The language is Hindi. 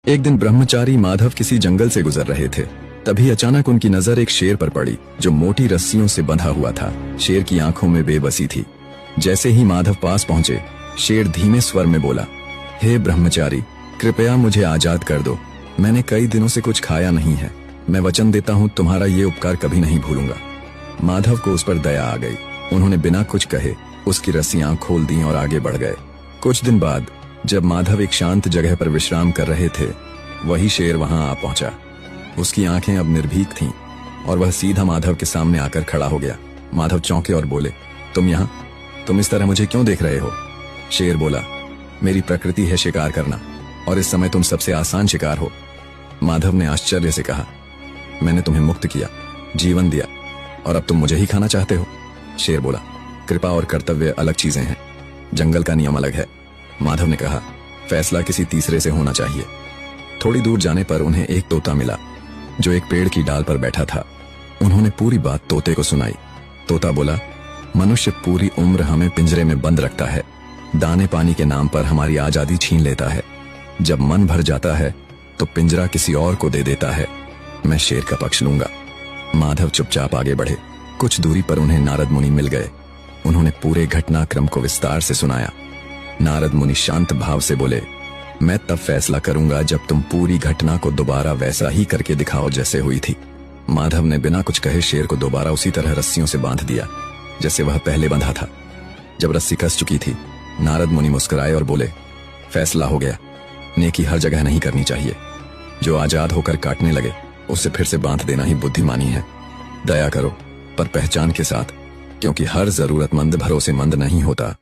एक दिन ब्रह्मचारी माधव किसी जंगल से गुजर रहे थे। तभी अचानक उनकी नजर एक शेर पर पड़ी जो मोटी रस्सियों से बंधा हुआ था। शेर की आंखों में बेबसी थी। जैसे ही माधव पास पहुंचे, शेर धीमे स्वर में बोला, हे ब्रह्मचारी, कृपया मुझे आजाद कर दो। मैंने कई दिनों से कुछ खाया नहीं है। मैं वचन देता हूँ तुम्हारा ये उपकार कभी नहीं भूलूंगा। माधव को उस पर दया आ गई। उन्होंने बिना कुछ कहे उसकी रस्सियां खोल दी और आगे बढ़ गए। कुछ दिन बाद जब माधव एक शांत जगह पर विश्राम कर रहे थे, वही शेर वहां आ पहुंचा। उसकी आंखें अब निर्भीक थीं और वह सीधा माधव के सामने आकर खड़ा हो गया। माधव चौंके और बोले, तुम यहाँ? तुम इस तरह मुझे क्यों देख रहे हो? शेर बोला, मेरी प्रकृति है शिकार करना और इस समय तुम सबसे आसान शिकार हो। माधव ने आश्चर्य से कहा, मैंने तुम्हें मुक्त किया, जीवन दिया और अब तुम मुझे ही खाना चाहते हो? शेर बोला, कृपा और कर्तव्य अलग चीजें हैं, जंगल का नियम अलग है। माधव ने कहा, फैसला किसी तीसरे से होना चाहिए। थोड़ी दूर जाने पर उन्हें एक तोता मिला जो एक पेड़ की डाल पर बैठा था। उन्होंने पूरी बात तोते को सुनाई। तोता बोला, मनुष्य पूरी उम्र हमें पिंजरे में बंद रखता है, दाने पानी के नाम पर हमारी आजादी छीन लेता है। जब मन भर जाता है तो पिंजरा किसी और को दे देता है। मैं शेर का पक्ष लूंगा। माधव चुपचाप आगे बढ़े। कुछ दूरी पर उन्हें नारद मुनि मिल गए। उन्होंने पूरे घटनाक्रम को विस्तार से सुनाया। नारद मुनि शांत भाव से बोले, मैं तब फैसला करूंगा जब तुम पूरी घटना को दोबारा वैसा ही करके दिखाओ जैसे हुई थी। माधव ने बिना कुछ कहे शेर को दोबारा उसी तरह रस्सियों से बांध दिया जैसे वह पहले बंधा था। जब रस्सी कस चुकी थी, नारद मुनि मुस्कुराए और बोले, फैसला हो गया। नेकी हर जगह नहीं करनी चाहिए। जो आजाद होकर काटने लगे उसे फिर से बांध देना ही बुद्धिमानी है। दया करो, पर पहचान के साथ, क्योंकि हर जरूरतमंद भरोसेमंद नहीं होता।